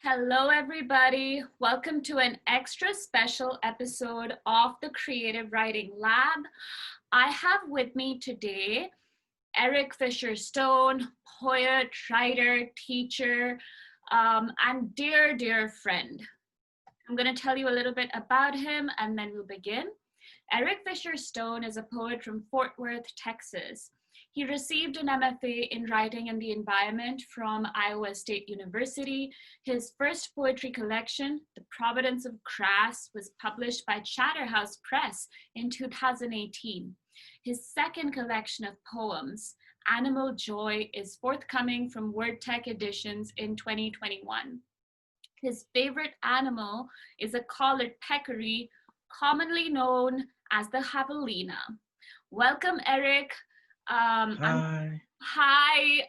Hello, everybody. Welcome to an extra special episode of the Creative Writing Lab. I have with me today Eric Fisher Stone, poet, writer, teacher, and dear friend. I'm going to tell you a little bit about him and then we'll begin. Eric Fisher Stone is a poet from Fort Worth, Texas. He received an MFA in Writing and the Environment from Iowa State University. His first poetry collection, The Providence of Grass, was published by Chatterhouse Press in 2018. His second collection of poems, Animal Joy, is forthcoming from WordTech Editions in 2021. His favorite animal is a collared peccary, commonly known as the javelina. Welcome, Eric. Hi.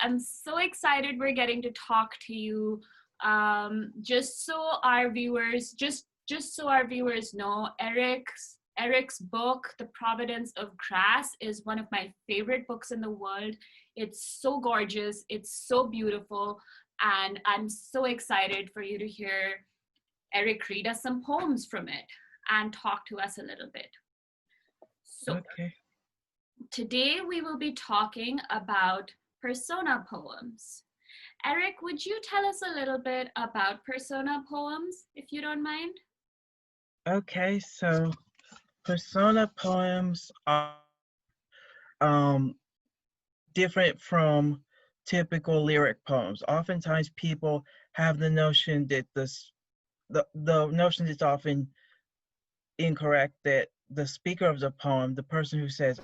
I'm so excited we're getting to talk to you. Just so our viewers, just so our viewers know, Eric's book, The Providence of Grass, is one of my favorite books in the world. It's so gorgeous, it's so beautiful, and I'm so excited for you to hear Eric read us some poems from it and talk to us a little bit. So, okay. Today we will be talking about persona poems. Eric, would you tell us a little bit about persona poems, if you don't mind? Okay, so persona poems are um, different from typical lyric poems. Oftentimes people have the notion that the notion that's often incorrect that the speaker of the poem, the person who says,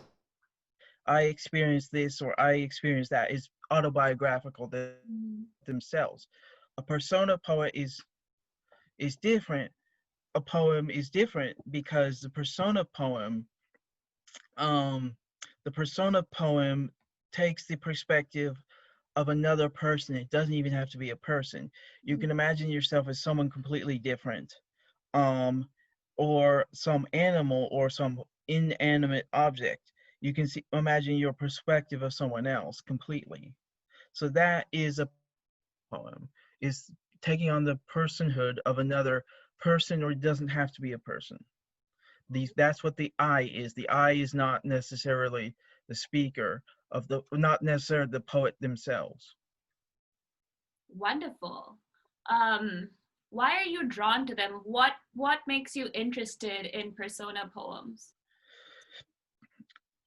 I experienced this or I experienced that, is autobiographical themselves. A persona poet is different. A poem is different because the persona poem takes the perspective of another person. It doesn't even have to be a person. You can imagine yourself as someone completely different, or some animal or some inanimate object. You can imagine your perspective of someone else completely. So that is a poem, is taking on the personhood of another person, or it doesn't have to be a person. That's what the I is. The I is not necessarily the speaker not necessarily the poet themselves. Wonderful. Why are you drawn to them? What makes you interested in persona poems?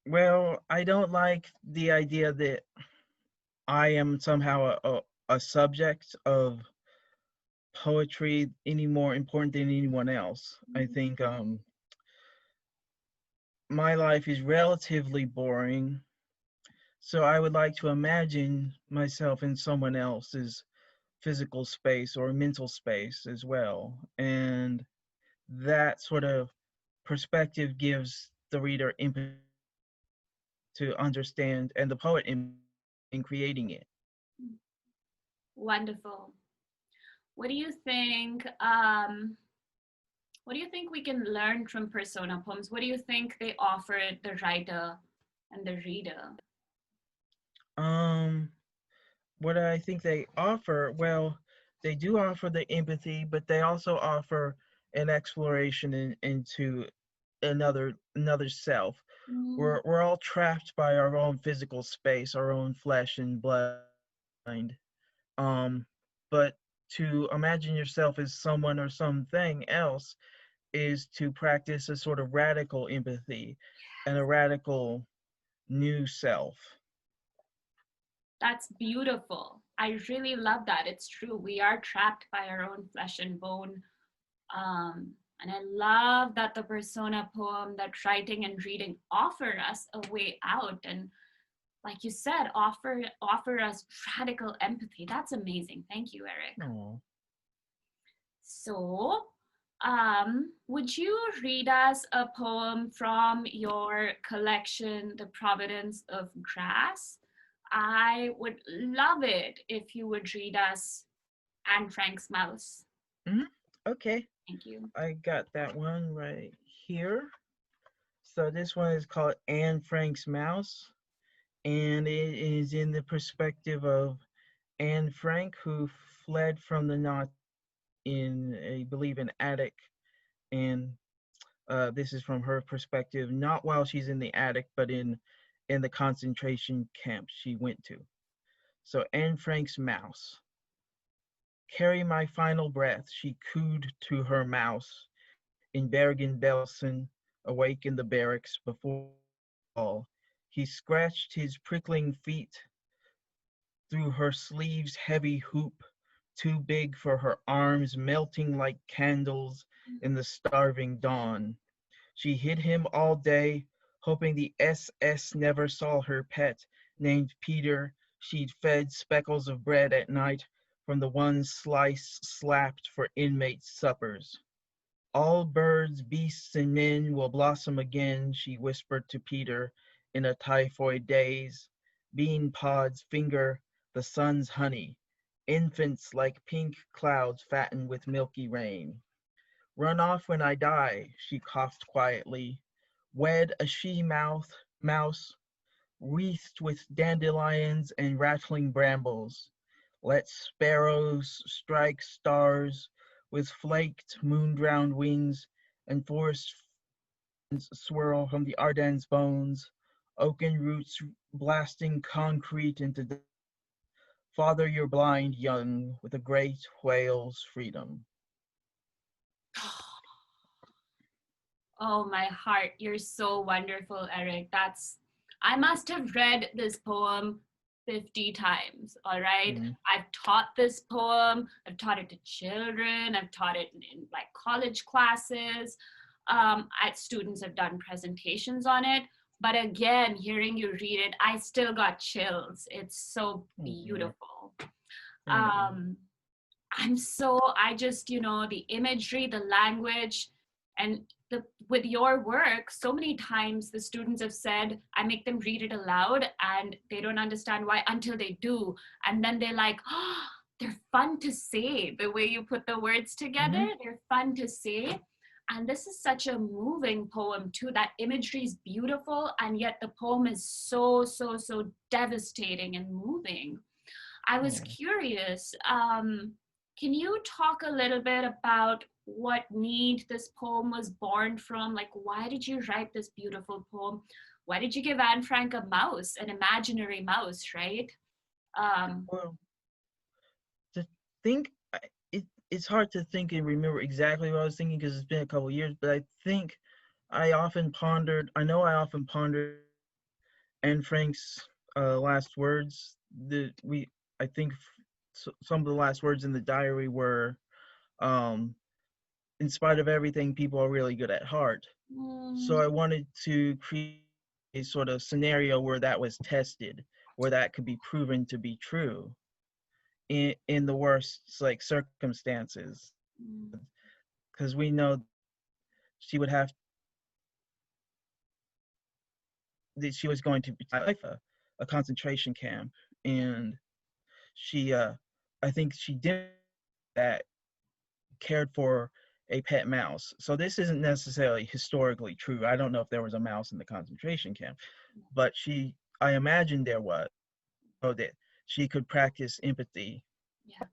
Well, I don't like the idea that I am somehow a subject of poetry any more important than anyone else. I think my life is relatively boring, so I would like to imagine myself in someone else's physical space or mental space as well. And that sort of perspective gives the reader empathy to understand, and the poet in creating it. Wonderful. What do you think? What do you think we can learn from persona poems? What do you think they offer the writer and the reader? Um, what I think they offer, well, they do offer the empathy, but they also offer an exploration into another self. We're all trapped by our own physical space, our own flesh and blood. Um, but to imagine yourself as someone or something else is to practice a sort of radical empathy and a radical new self. That's beautiful. I really love that. It's true. We are trapped by our own flesh and bone. And I love that the persona poem that writing and reading offer us a way out. And like you said, offer us radical empathy. That's amazing. Thank you, Eric. Aww. So, would you read us a poem from your collection, The Providence of Grass? I would love it if you would read us Anne Frank's Mouse. Mm-hmm. Okay, Thank you. I got that one right here. So this one is called Anne Frank's Mouse, and it is in the perspective of Anne Frank, who fled from the Nazis in, I believe, an attic, and this is from her perspective, not while she's in the attic, but in the concentration camp she went to. So Anne Frank's mouse. Carry my final breath, she cooed to her mouse in Bergen-Belsen, awake in the barracks before all. He scratched his prickling feet through her sleeve's heavy hoop, too big for her arms, melting like candles in the starving dawn. She hid him all day, hoping the SS never saw her pet, named Peter. She'd fed speckles of bread at night from the one slice slapped for inmate suppers. All birds, beasts, and men will blossom again, she whispered to Peter in a typhoid daze. Bean pods finger the sun's honey. Infants like pink clouds fatten with milky rain. Run off when I die, she coughed quietly. Wed a mouse, wreathed with dandelions and rattling brambles. Let sparrows strike stars with flaked moon-drowned wings, and forest winds swirl from the Ardennes bones, oaken roots blasting concrete into dust. Father your blind young with a great whale's freedom. Oh, my heart, you're so wonderful, Eric. I must have read this poem 50 times, all right? Mm, I've taught this poem, I've taught it to children, I've taught it in like college classes. Students have done presentations on it. But again, hearing you read it, I still got chills. It's so mm, beautiful. thank you. Um, I just, the imagery, the language, and with your work, so many times the students have said, I make them read it aloud and they don't understand why until they do. And then they're like, oh, they're fun to say. The way you put the words together, Mm-hmm. they're fun to say. And this is such a moving poem too. That imagery is beautiful, and yet the poem is so, so, so devastating and moving. I was Yeah. curious. Can you talk a little bit about what need this poem was born from? Like, why did you write this beautiful poem? Why did you give Anne Frank a mouse, an imaginary mouse, right? Um, Well, to think, it's hard to think and remember exactly what I was thinking because it's been a couple of years, but I think I often pondered Anne Frank's last words. I think some of the last words in the diary were, um, in spite of everything, people are really good at heart. So mm, I wanted to create a sort of scenario where that was tested, where that could be proven to be true in the worst like circumstances, mm, because we know she would have that she was going to be life a concentration camp, and she I think she did that, cared for a pet mouse. So this isn't necessarily historically true. I don't know if there was a mouse in the concentration camp, but I imagine there was, so that she could practice empathy yeah,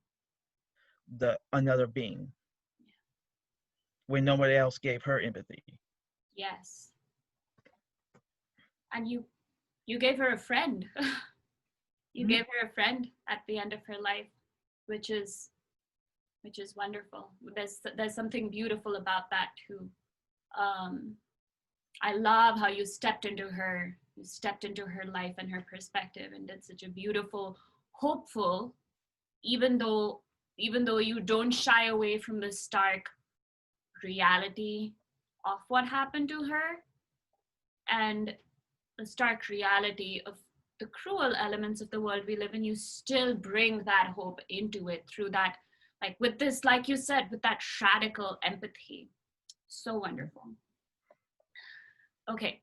the another being yeah, when nobody else gave her empathy. yes. And you gave her a friend. You Mm-hmm. gave her a friend at the end of her life, which is wonderful. There's something beautiful about that too. Um, I love how you stepped into her life and her perspective and did such a beautiful, hopeful, even though you don't shy away from the stark reality of what happened to her and the stark reality of the cruel elements of the world we live in, you still bring that hope into it through that, like with this, like you said, with that radical empathy. So wonderful. Okay,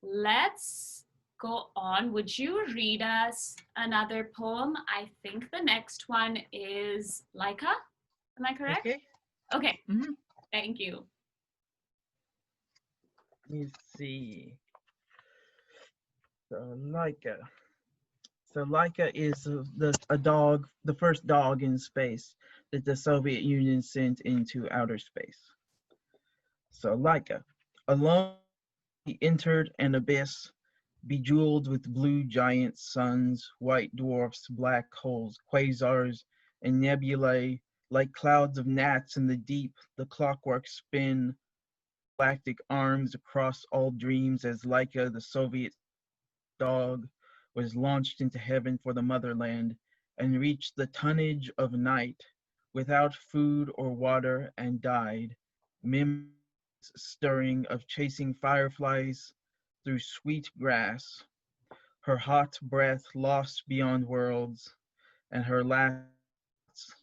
let's go on. Would you read us another poem? I think the next one is Laika. Am I correct? Okay. Okay, Mm-hmm. thank you. Let me see. So Laika. So Laika is a dog, the first dog in space that the Soviet Union sent into outer space. So Laika, alone he entered an abyss bejeweled with blue giant suns, white dwarfs, black holes, quasars, and nebulae. Like clouds of gnats in the deep, the clockwork spin galactic arms across all dreams as Laika, the Soviet dog, was launched into heaven for the motherland and reached the tonnage of night without food or water and died. Memories stirring of chasing fireflies through sweet grass, her hot breath lost beyond worlds, and her last thoughts.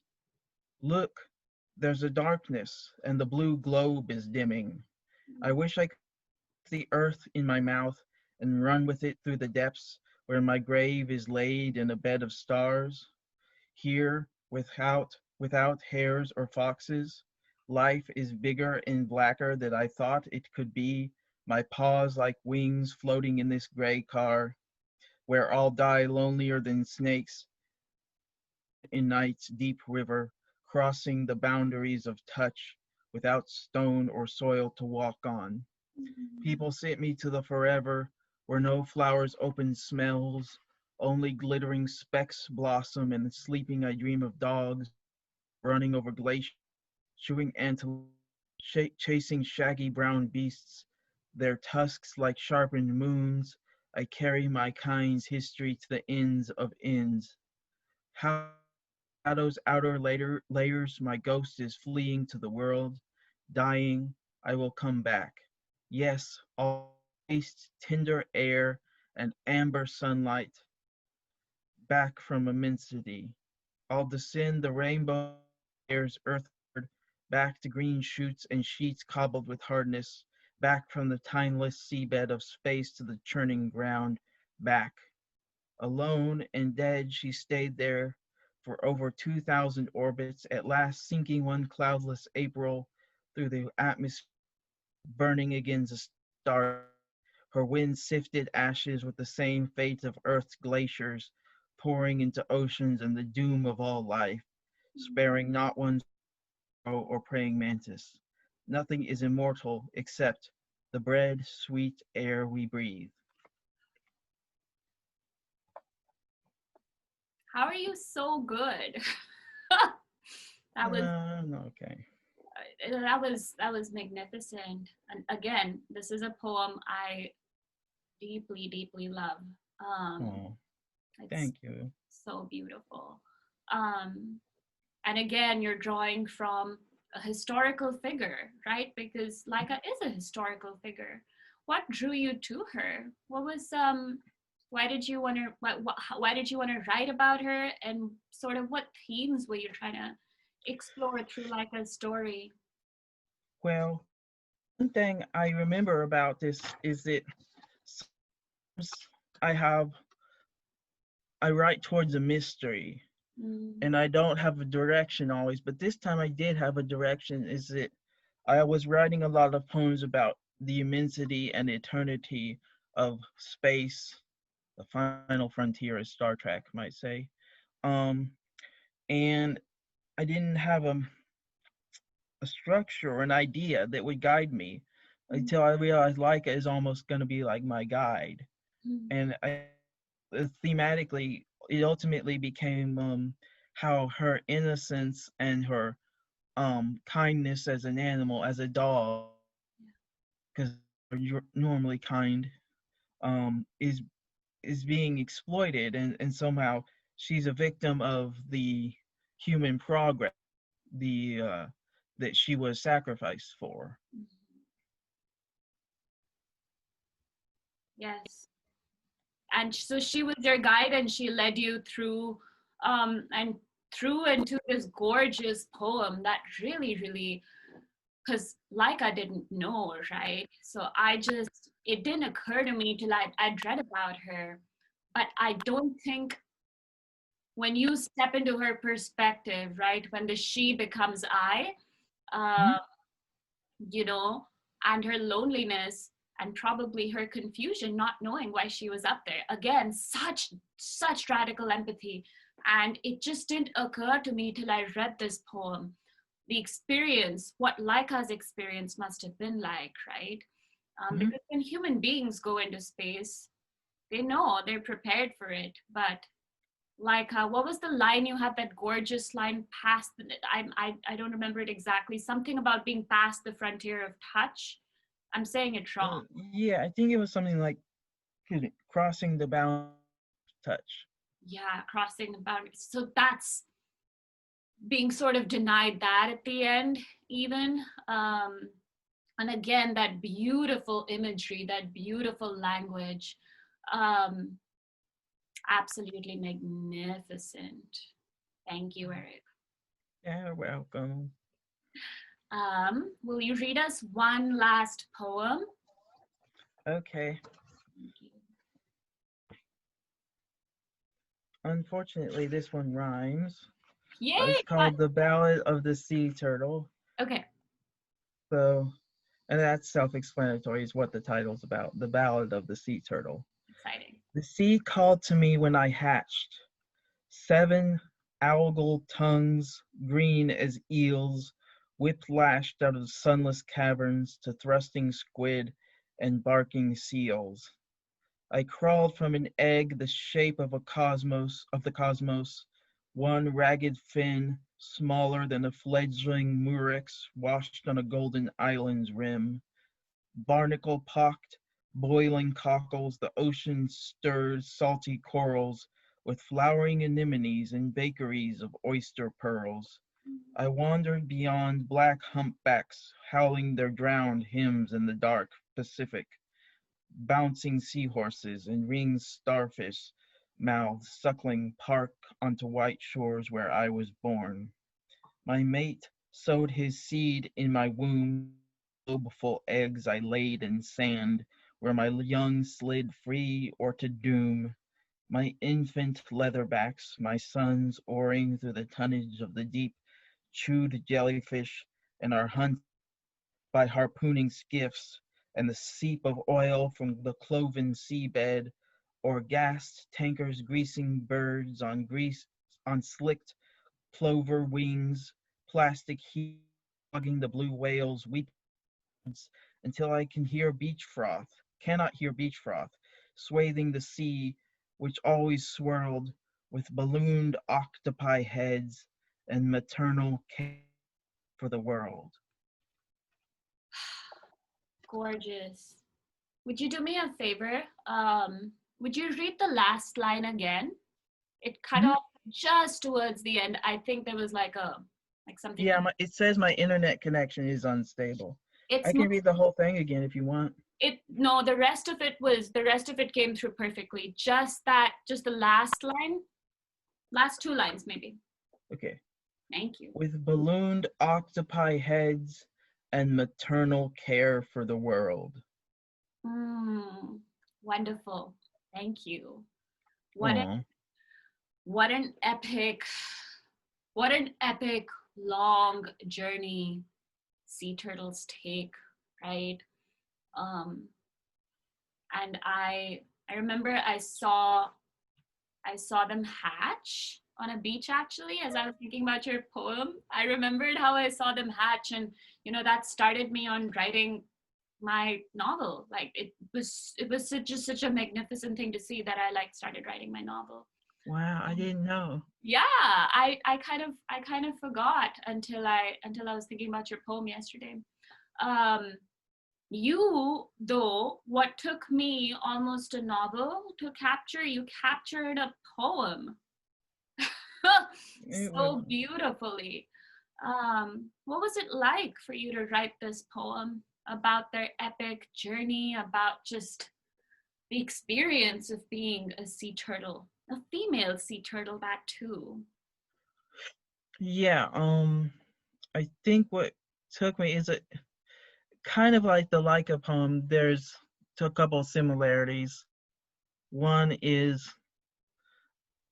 Look, there's a darkness, and the blue globe is dimming. I wish I could the earth in my mouth and run with it through the depths where my grave is laid in a bed of stars. Here, without hares or foxes, life is bigger and blacker than I thought it could be. My paws like wings floating in this gray car, where I'll die lonelier than snakes in night's deep river, crossing the boundaries of touch without stone or soil to walk on. People sent me to the forever, where no flowers open smells, only glittering specks blossom, and sleeping I dream of dogs running over glaciers, chewing antelope, chasing shaggy brown beasts, their tusks like sharpened moons. I carry my kind's history to the ends of ends. How shadow's outer layers, my ghost is fleeing to the world, dying. I will come back. Yes, I'll taste tender air and amber sunlight back from immensity. I'll descend the rainbow stairs earthward, back to green shoots and sheets cobbled with hardness, back from the timeless seabed of space to the churning ground, back. Alone and dead, she stayed there for over 2,000 orbits, at last sinking one cloudless April through the atmosphere, burning against the stars. Her wind sifted ashes with the same fate of Earth's glaciers, pouring into oceans and the doom of all life, sparing not one sparrow or praying mantis. Nothing is immortal except the bread, sweet air we breathe. How are you so good? that was Okay. that was magnificent. And again, this is a poem I deeply, deeply love. Um, Oh, it's thank you. so beautiful. Um, and again, you're drawing from a historical figure, right? Because Laika is a historical figure. What drew you to her? What was why did you want to why did you want to write about her, and sort of what themes were you trying to explore through Laika's story? Well, one thing I remember about this is that I have I write towards a mystery Mm, and I don't have a direction always, but this time I did have a direction. Is that I was writing a lot of poems about the immensity and eternity of space, the final frontier, as Star Trek might say. Um, and I didn't have a structure or an idea that would guide me mm, until I realized Leica is almost going to be like my guide. mm. And thematically, it ultimately became how her innocence and her kindness as an animal, as a dog, because you're normally kind, um, is is being exploited, and somehow she's a victim of the human progress, the that she was sacrificed for. Yes. And so she was your guide, and she led you through and through into this gorgeous poem that really, really, because like I didn't know, right? So I just, it didn't occur to me till I'd read about her. But I don't think when you step into her perspective, right, when the she becomes I, Mhm. uh, you know, and her loneliness, and probably her confusion, not knowing why she was up there. Again, such radical empathy. And it just didn't occur to me till I read this poem. The experience, what Laika's experience must have been like, right? Mhm. Because when human beings go into space, they know they're prepared for it. But Laika, what was the line you had? That gorgeous line past the, I don't remember it exactly. Something about being past the frontier of touch. I'm saying it wrong. Yeah, I think it was something like, excuse me, crossing the boundary of touch. Yeah, crossing the boundaries. So that's being sort of denied that at the end, even. And again, that beautiful imagery, that beautiful language. Um, Absolutely magnificent. Thank you, Eric. Yeah, welcome. Will you read us one last poem? Okay. Thank you. Unfortunately, this one rhymes. Yay! It's called The Ballad of the Sea Turtle. Okay, So, and that's self-explanatory, is what the title's about. The Ballad of the Sea Turtle. exciting. The sea called to me when I hatched. 7 algal tongues, green as eels, whip-lashed out of sunless caverns to thrusting squid and barking seals. I crawled from an egg the shape of the cosmos, one ragged fin, smaller than a fledgling murex washed on a golden island's rim. Barnacle pocked, boiling cockles, the ocean stirs salty corals with flowering anemones and bakeries of oyster pearls. I wandered beyond black humpbacks, howling their drowned hymns in the dark Pacific, bouncing seahorses and ringed starfish mouths suckling park onto white shores where I was born. My mate sowed his seed in my womb, globeful eggs I laid in sand, where my young slid free or to doom. My infant leatherbacks, my sons oaring through the tonnage of the deep, chewed jellyfish, and are hunted by harpooning skiffs, and the seep of oil from the cloven seabed, or gassed tankers greasing birds on slicked plover wings, plastic heat clogging the blue whales, weeping until I cannot hear beach froth, swathing the sea, which always swirled with ballooned octopi heads and maternal care for the world. Gorgeous. Would you do me a favor? Would you read the last line again? It cut Mhm. off just towards the end. I think there was like something. Yeah, it says my internet connection is unstable. I It's can not. read the whole thing again if you want. It no. The rest of it came through perfectly. Just the last line, last two lines maybe. Okay. Thank you. With ballooned octopi heads and maternal care for the world. Mm, wonderful. Thank you. What a, Oh, what an epic, what an epic long journey sea turtles take, right? Um, and I remember I saw them hatch on a beach actually as I was thinking about your poem. I remembered how I saw them hatch, and that started me on writing my novel. Like it was such a magnificent thing to see that I like started writing my novel. wow, I didn't know. Yeah, I kind of forgot until I was thinking about your poem yesterday. Um, you though, what took me almost a novel to capture, you captured a poem It was, so beautifully. What was it like for you to write this poem about their epic journey, about just the experience of being a sea turtle, a female sea turtle, that too? yeah, I think what took me is it kind of like the Laika poem. There's a couple of similarities. One is,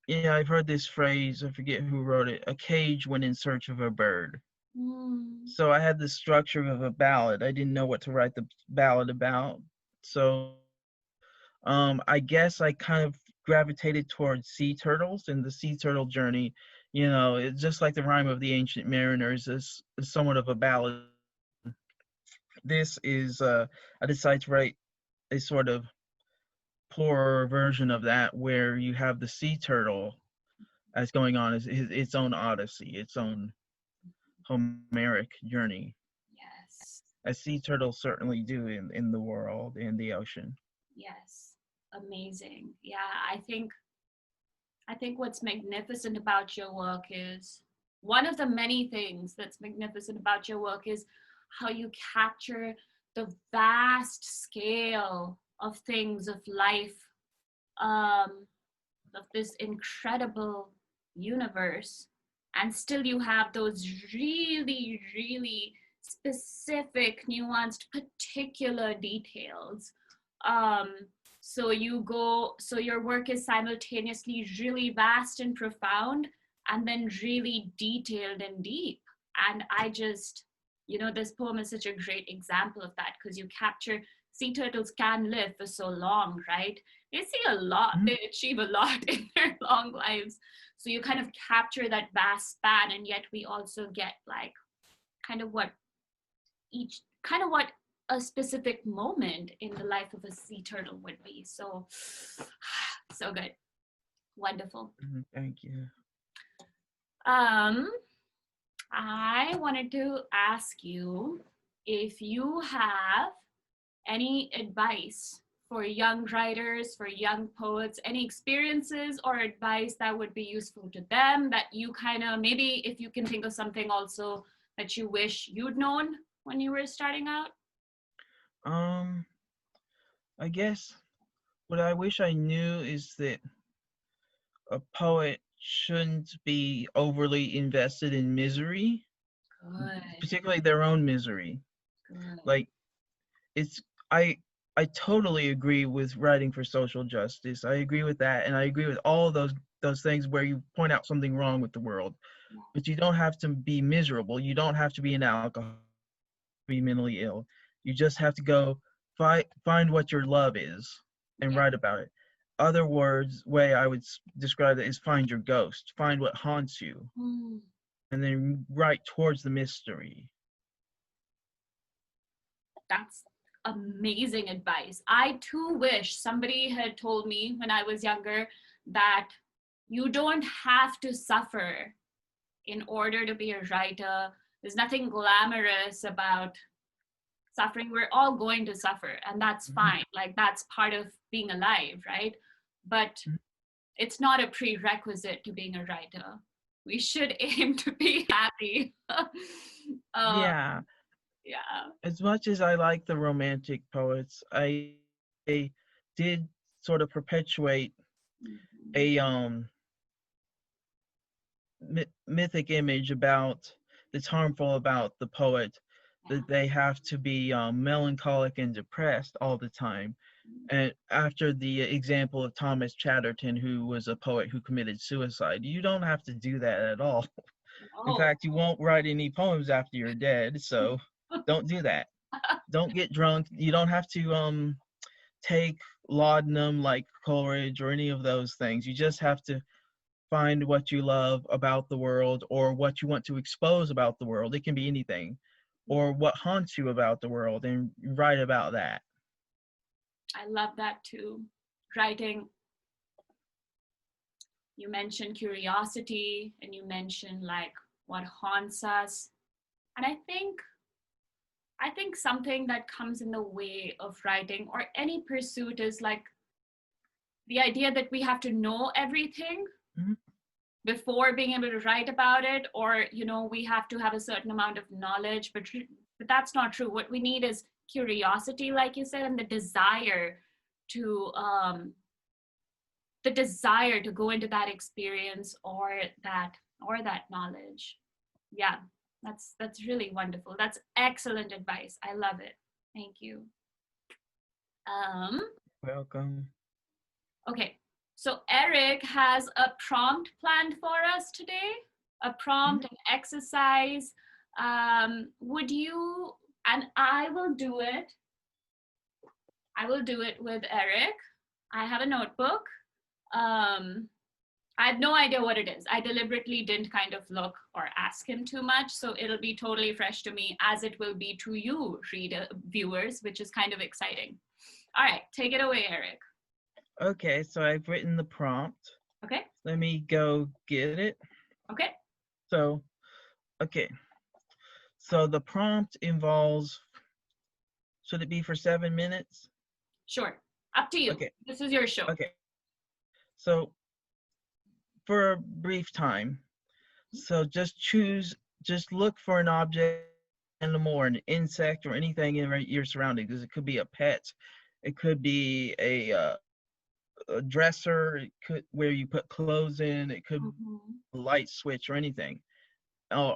yeah, I've heard this phrase, I forget who wrote it, a cage went in search of a bird. Mm, So I had the structure of a ballad. I didn't know what to write the ballad about. So I guess I kind of gravitated towards sea turtles and the sea turtle journey. It's just like the rhyme of the ancient mariners is somewhat of a ballad. This is I decided to write a sort of poorer version of that, where you have the sea turtle as going on its own odyssey, its own Homeric journey, Yes. as sea turtles certainly do in the world, in the ocean. Yes. Amazing. Yeah, I think what's magnificent about your work is one of the many things that's magnificent about your work is how you capture the vast scale of things, of life, um, of this incredible universe. And still, you have those really, really specific, nuanced, particular details. Um, so your work is simultaneously really vast and profound, and then really detailed and deep. And this poem is such a great example of that, because you capture sea turtles can live for so long, right? They see a lot, Mhm. they achieve a lot in their long lives. So you kind of capture that vast span, and yet we also get like kind of what what a specific moment in the life of a sea turtle would be. So, so good. Wonderful. Thank you. Um, I wanted to ask you if you have any advice for young writers, for young poets, any experiences or advice that would be useful to them, that you kind of, maybe if you can think of something also that you wish you'd known when you were starting out? Um, I guess what I wish I knew is that a poet shouldn't be overly invested in misery, Good, particularly their own misery. good. Like it's I I totally agree with writing for social justice. I agree with that, and I agree with all of those things where you point out something wrong with the world. But you don't have to be miserable. You don't have to be an alcoholic, be mentally ill. You just have to go find what your love is and Yeah. write about it. Other words, way I would describe it is find your ghost, find what haunts you, Mm, and then write towards the mystery. that's amazing advice. I too wish somebody had told me when I was younger that you don't have to suffer in order to be a writer. There's nothing glamorous about suffering. We're all going to suffer, and that's Mhm, fine. Like, that's part of being alive, right? But mhm. it's not a prerequisite to being a writer. We should aim to be happy. uh, Yeah, yeah. as much as I like the romantic poets, I did sort of perpetuate Mhm. a mythic image about that's harmful about the poet, Yeah. that they have to be melancholic and depressed all the time. And after the example of Thomas Chatterton, who was a poet who committed suicide, you don't have to do that at all. In Oh. fact, you won't write any poems after you're dead, so don't do that. Don't get drunk. You don't have to take laudanum like Coleridge or any of those things. You just have to find what you love about the world, or what you want to expose about the world. It can be anything, or what haunts you about the world, and write about that. I love that too. Writing, you mentioned curiosity and you mentioned like what haunts us. And I think something that comes in the way of writing or any pursuit is like the idea that we have to know everything Mhm. before being able to write about it, or we have to have a certain amount of knowledge, but that's not true. What we need is curiosity, like you said, and to um the desire to go into that experience, or that knowledge. Yeah, that's really wonderful. That's excellent advice. I love it. Thank you. um Welcome. okay, so Eric has a prompt planned for us today, a Mhm. prompt, an exercise. Would you, and I will do it, I will do it with Eric. I have a notebook. Um, I have no idea what it is. I deliberately didn't kind of look or ask him too much, so it'll be totally fresh to me, as it will be to you, reader viewers, which is kind of exciting. All right, take it away, Eric. Okay, so I've written the prompt. Okay. Let me go get it. Okay. So, okay. So the prompt involves, should it be for 7 minutes? Sure. Up to you. Okay, This is your show. okay. So for a brief time, so just look for an object, animal, or an insect, or anything in your surroundings. It could be a pet, it could be a dresser, it could where you put clothes in, it could be Mm-hmm. a light switch or anything,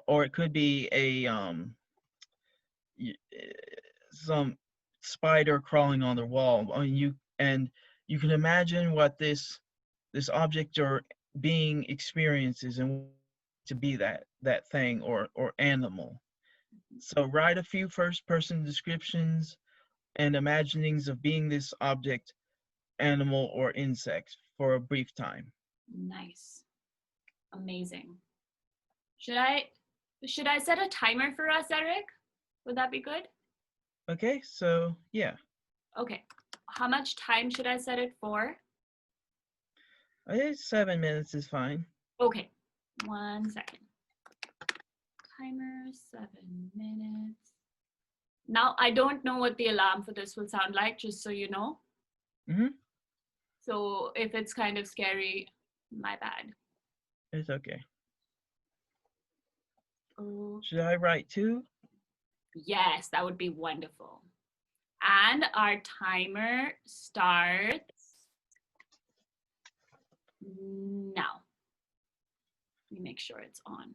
or it could be some spider crawling on the wall. I mean, you can imagine what this object or being experiences and to be that thing or animal. So write a few first person descriptions and imaginings of being this object, animal, or insect for a brief time. Nice. Amazing. Should I should I set a timer for us, Eric? Would that be good? Okay, so yeah, Okay. How much time should I set it for? I think 7 minutes is fine. Okay. 1 second. Timer, 7 minutes. Now, I don't know what the alarm for this will sound like, just so you know. Mm-hmm. So if it's kind of scary, my bad. It's okay. Oh, Should I write two? yes, that would be wonderful. And our timer starts now. Let me make sure it's on.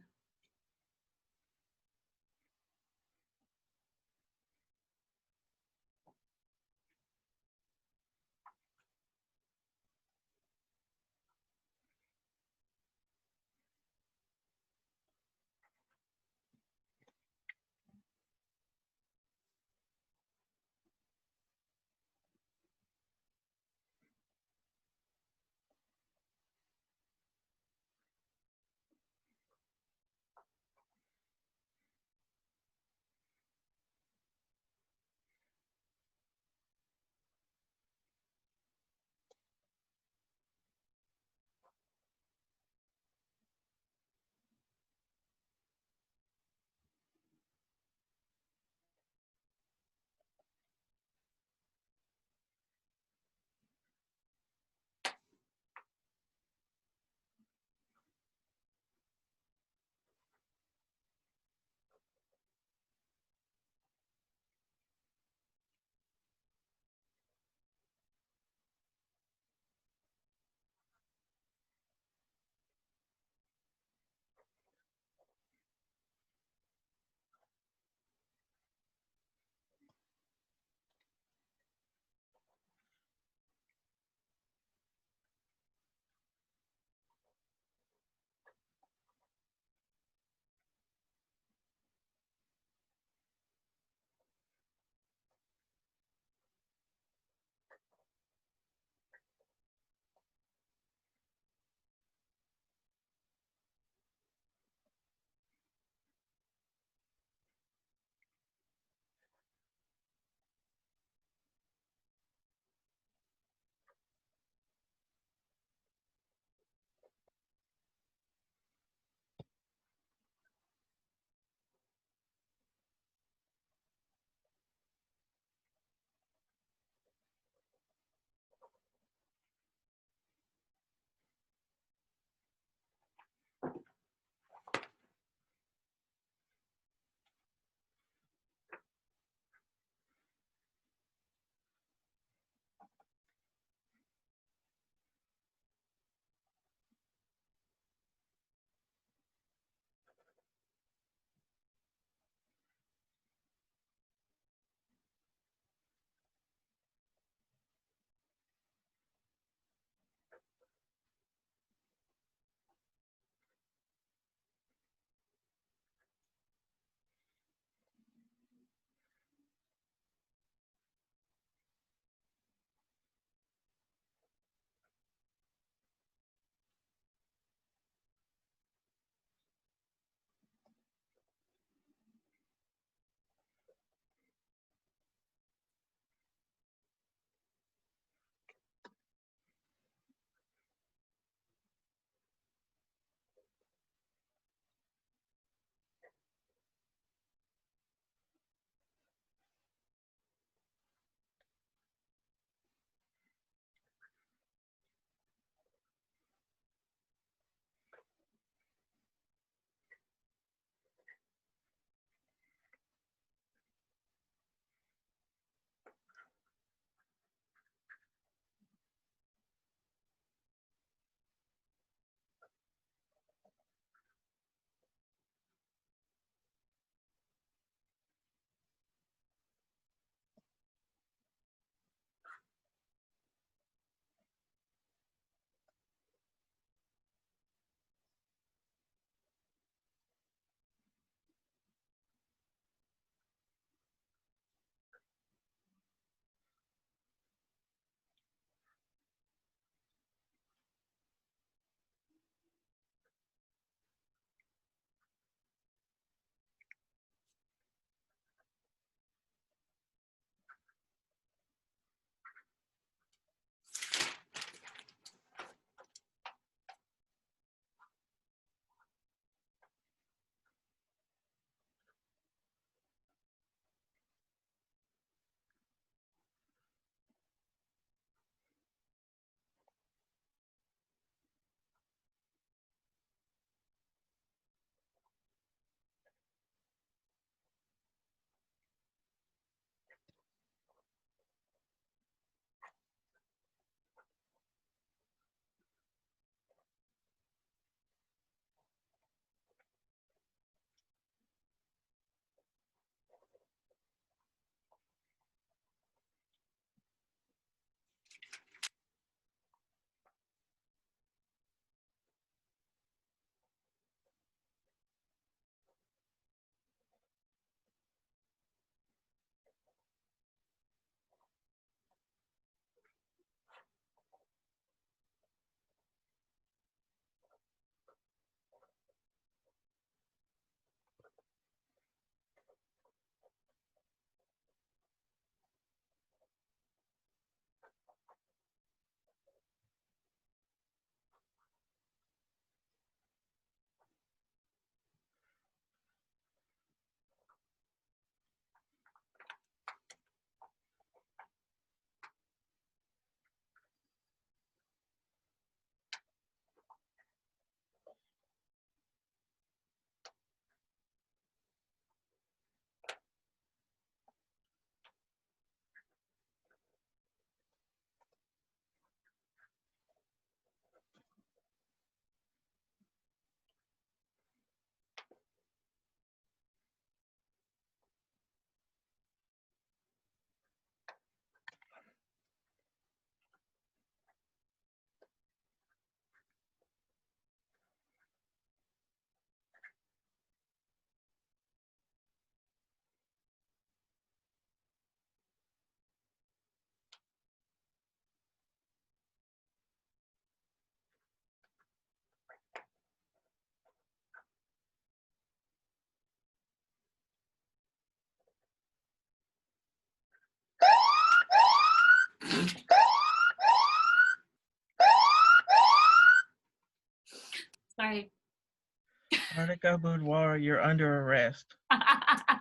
Artica Boudoir, you're under arrest. I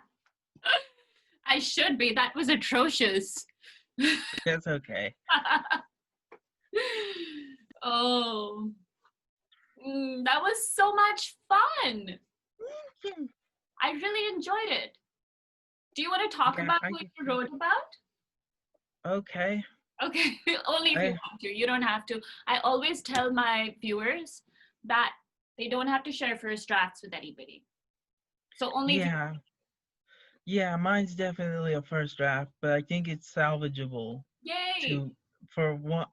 should be. That was atrocious. That's okay. Oh, that was so much fun. I really enjoyed it. Do you want to talk Yeah, about I what did you too. wrote about? Okay. Okay, only if you I want to. You don't have to. I always tell my viewers that they don't have to share first drafts with anybody. So only if you. yeah. Yeah, mine's definitely a first draft, but I think it's salvageable Yay! to for one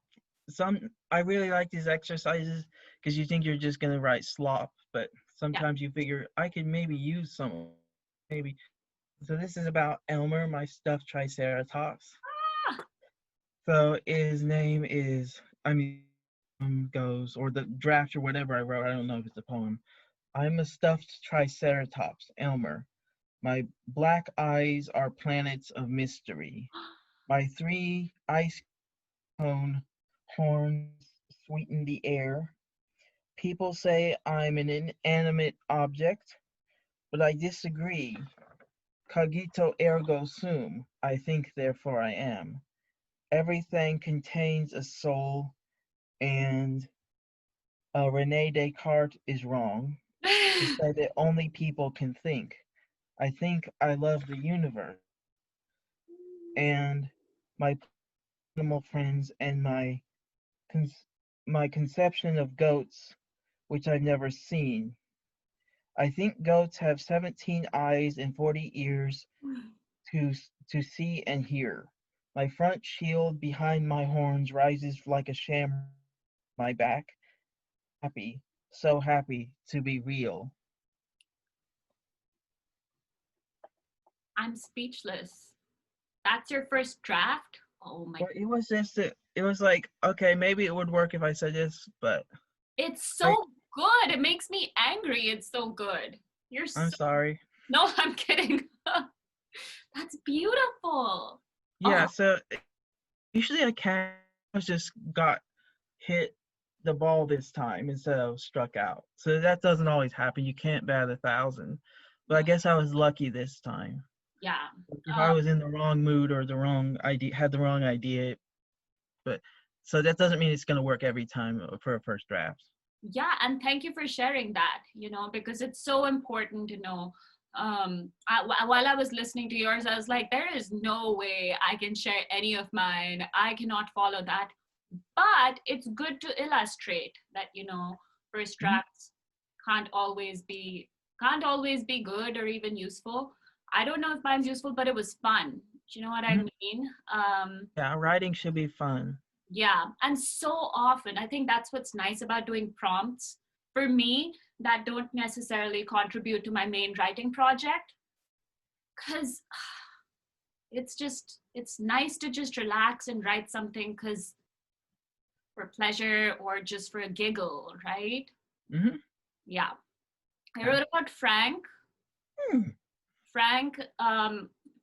some I really like these exercises because you think you're just gonna write slop, but Yeah. sometimes you figure I could maybe use some maybe. So this is about Elmer, my stuffed triceratops. Ah, So his name is I mean goes or the draft or whatever I wrote, I don't know if it's a poem. I'm a stuffed triceratops, Elmer. My black eyes are planets of mystery. My three ice cone horns sweeten the air. People say I'm an inanimate object, but I disagree. Cogito ergo sum. I think, therefore I am. Everything contains a soul, and Rene Descartes is wrong to say that only people can think. I think I love the universe, and my animal friends, and con- my conception of goats, which I've never seen. I think goats have 17 eyes and 40 ears to to see and hear. My front shield behind my horns rises like a shamrock on my back. Happy, so happy to be real. I'm speechless. That's your first draft? Oh my Well, god. it was just it was like okay, maybe it would work if I said this, but It's I so good. It makes me angry. It's so good. You're I'm so. sorry. No, I'm kidding. That's beautiful. Yeah, Oh, so usually a cat just got hit the ball this time instead of struck out. So that doesn't always happen. You can't bat 1,000. But I guess I was lucky this time. yeah. Like if I was in the wrong mood or the wrong idea, had the wrong idea, but so that doesn't mean it's going to work every time for a first draft. Yeah, and thank you for sharing that, because it's so important to know. While I was listening to yours, I was like, there is no way I can share any of mine. I cannot follow that. But it's good to illustrate that, first Mhm. drafts can't always be can't always be good or even useful. I don't know if mine's useful, but it was fun. Do you know what I Mhm. mean? Yeah, writing should be fun. Yeah, and so often, I think that's what's nice about doing prompts for me that don't necessarily contribute to my main writing project, because it's nice to just relax and write something because for pleasure or just for a giggle, right? Hmm. Yeah. I Yeah. wrote about Frank. Hmm. Frank,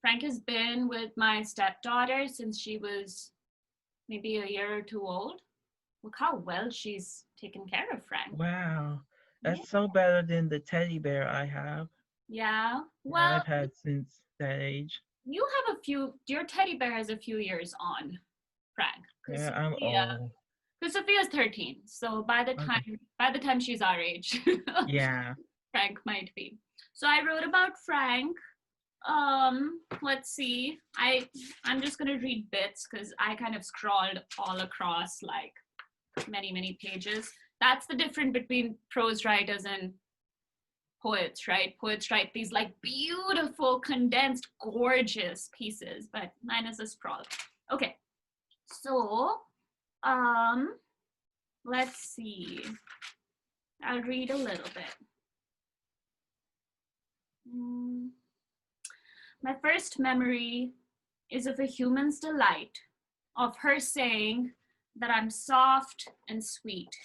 Frank has been with my stepdaughter since she was maybe a year or two old. Look how well she's taken care of Frank. Wow. Yeah. That's so better than the teddy bear I have Yeah. that Well, I've had since that age. you have a few. Your teddy bear has a few years on Frank, because Yeah, I'm old. Sophia's 13. So Okay. by the time she's our age, Yeah. Frank might be. So I wrote about Frank. Let's see. I'm just gonna read bits because I kind of scrawled all across like many pages. That's the difference between prose writers and poets, right? Poets write these like beautiful, condensed, gorgeous pieces, but mine is a sprawl. Okay, so um, let's see. I'll read a little bit. Mm, My first memory is of a human's delight, of her saying that I'm soft and sweet.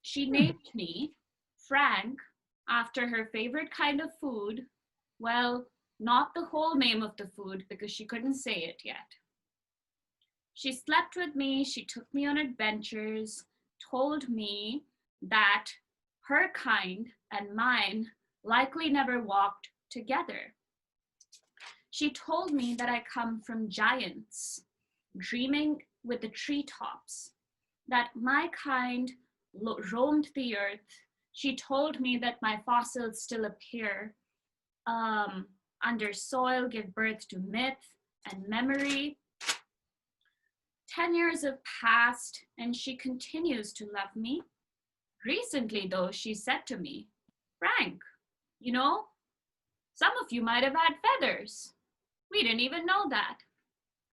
She Hmm. named me Frank after her favorite kind of food. Well, not the whole name of the food because she couldn't say it yet. She slept with me, she took me on adventures, told me that her kind and mine likely never walked together. She told me that I come from giants, dreaming with the treetops, that my kind roamed the earth. She told me that my fossils still appear under soil, give birth to myth and memory. 10 years have passed and she continues to love me. Recently, though, she said to me, Frank, you know, some of you might have had feathers. We didn't even know that.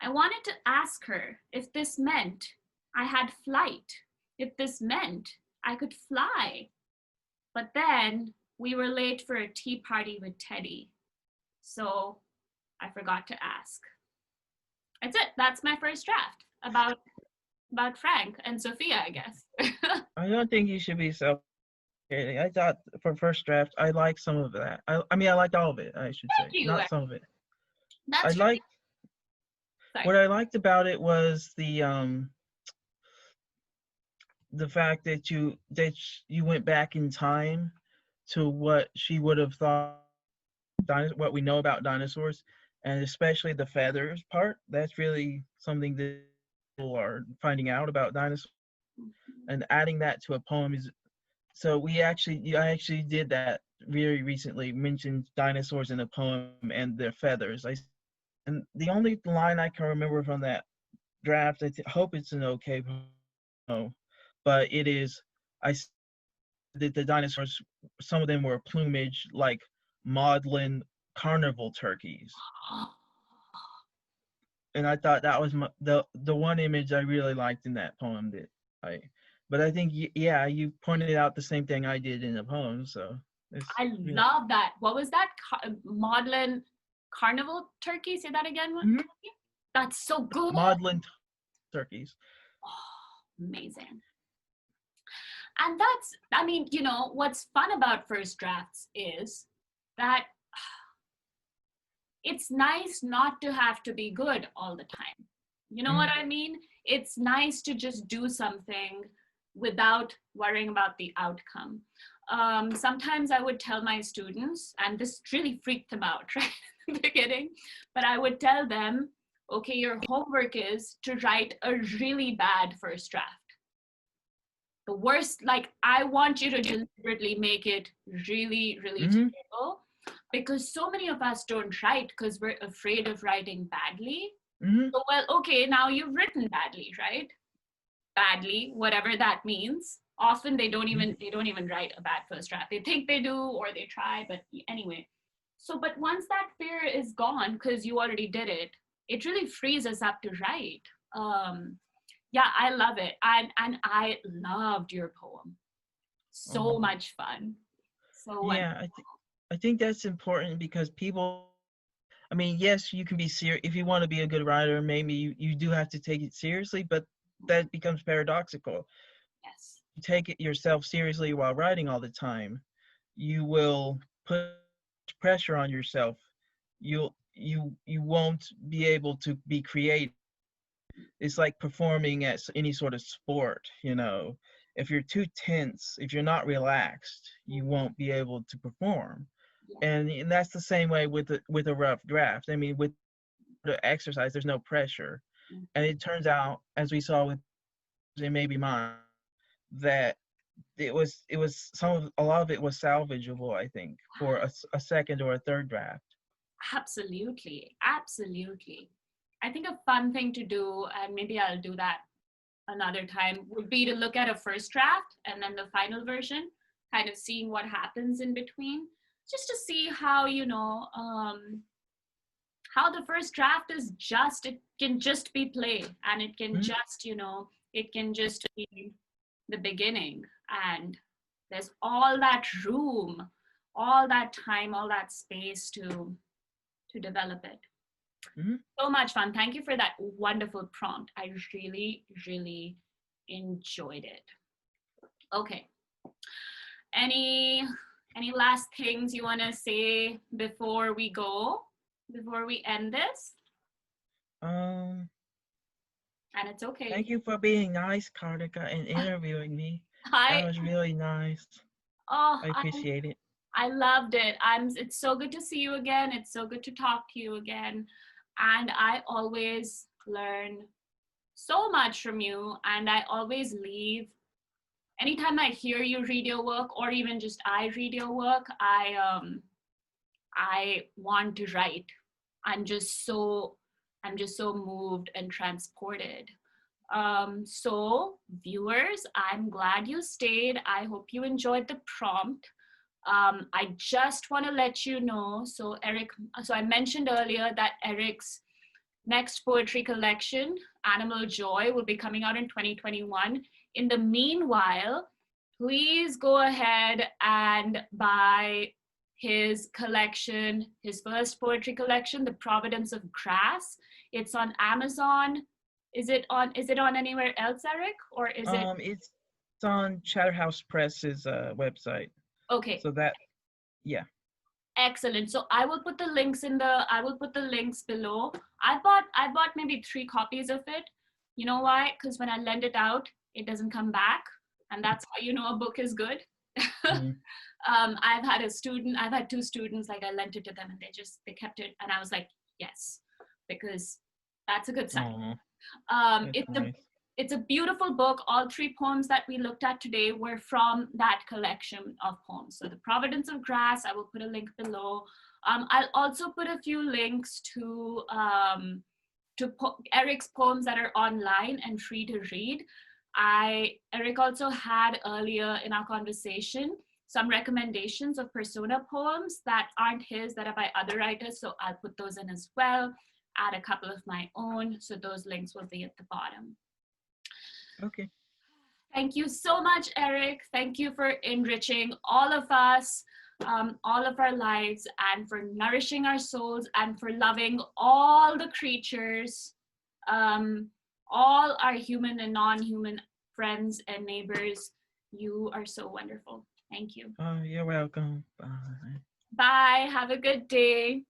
I wanted to ask her if this meant I had flight, if this meant I could fly. But then we were late for a tea party with Teddy, so I forgot to ask. That's it. That's my first draft about Frank and Sophia, I guess. I don't think you should be self. I thought for first draft, I liked some of that. I mean, I liked all of it. I should Thank say, you. not some of it. I That's really liked sorry. what I liked about it was the fact that you went back in time to what she would have thought what we know about dinosaurs, and especially the feathers part. That's really something that people are finding out about dinosaurs, and adding that to a poem is so I actually did that very recently. Mentioned dinosaurs in a poem and their feathers. And the only line I can remember from that draft, hope it's an okay poem, but it is I that the dinosaurs, some of them were plumage like maudlin carnival turkeys, and I thought that was the one image I really liked in that poem. That I, but I think yeah, you pointed out the same thing I did in the poem, so it's I really love that. What was that? Maudlin carnival turkey? Say that again. mm-hmm. That's so good. Maudlin turkeys. Oh, amazing. And that's, I mean, what's fun about first drafts is that it's nice not to have to be good all the time. You know what I mean? It's nice to just do something without worrying about the outcome. Sometimes I would tell my students, and this really freaked them out, right, in the beginning, but I would tell them, okay, your homework is to write a really bad first draft. The worst, like, I want you to deliberately make it really, really terrible, because so many of us don't write because we're afraid of writing badly. So, well, okay, now you've written badly, right? Badly, whatever that means. Often they don't even write a bad first draft. They think they do or they try, but anyway. So, but once that fear is gone because you already did it, it really frees us up to write. Yeah, I love it, and I loved your poem. So much fun. So Yeah, I think that's important because people. I mean, yes, you can be serious if you want to be a good writer. Maybe you do have to take it seriously, but that becomes paradoxical. yes, You take it yourself seriously while writing all the time, you will put pressure on yourself. You won't be able to be creative. It's like performing at any sort of sport. If you're too tense, if you're not relaxed, you won't be able to perform. yeah, And that's the same way with a rough draft. I mean, with the exercise, there's no pressure, and it turns out, as we saw with it maybe mine, that it was a lot of it was salvageable. I think for a second or a third draft. absolutely, absolutely. I think a fun thing to do, and maybe I'll do that another time, would be to look at a first draft and then the final version, kind of seeing what happens in between, just to see how, how the first draft is just, it can just be play, and it can just, it can just be the beginning, and there's all that room, all that time, all that space to develop it. Mm-hmm. So much fun. Thank you for that wonderful prompt. I really, really enjoyed it. Okay. Any any last things you want to say before we go? Before we end this? Um, And it's okay. Thank you for being nice, Kartika, and interviewing me. That Hi. was really nice. Oh, I appreciate it. I loved it. It's so good to see you again. It's so good to talk to you again. And I always learn so much from you, and I always leave. Anytime I hear you read your work, or even just I read your work, I want to write. I'm just so I'm just so moved and transported. So viewers, I'm glad you stayed. I hope you enjoyed the prompt. I just want to let you know. So I mentioned earlier that Eric's next poetry collection, Animal Joy, will be coming out in 2021. In the meanwhile, please go ahead and buy his collection, his first poetry collection, The Providence of Grass. It's on Amazon. Is it on anywhere else, Eric? Or is it It's on Chatterhouse Press's website. okay? So that, yeah. Excellent. So I will put the links below. I bought maybe 3 copies of it. You know why? Because when I lend it out, it doesn't come back. And that's how you know a book is good. Mhm. I've had 2 students, like I lent it to them and they kept it. And I was like, yes, because that's a good sign. Aw, Um, that's it's a nice. it's a beautiful book. All 3 poems that we looked at today were from that collection of poems. So The Providence of Grass, I will put a link below. I'll also put a few links to Eric's poems that are online and free to read. Eric also had earlier in our conversation some recommendations of persona poems that aren't his, that are by other writers. So I'll put those in as well, add a couple of my own. So those links will be at the bottom. Okay. Thank you so much, Eric. Thank you for enriching all of us, all of our lives, and for nourishing our souls, and for loving all the creatures, um, all our human and non-human friends and neighbors. You are so wonderful. Thank you. You're welcome. Bye. Bye. Have a good day.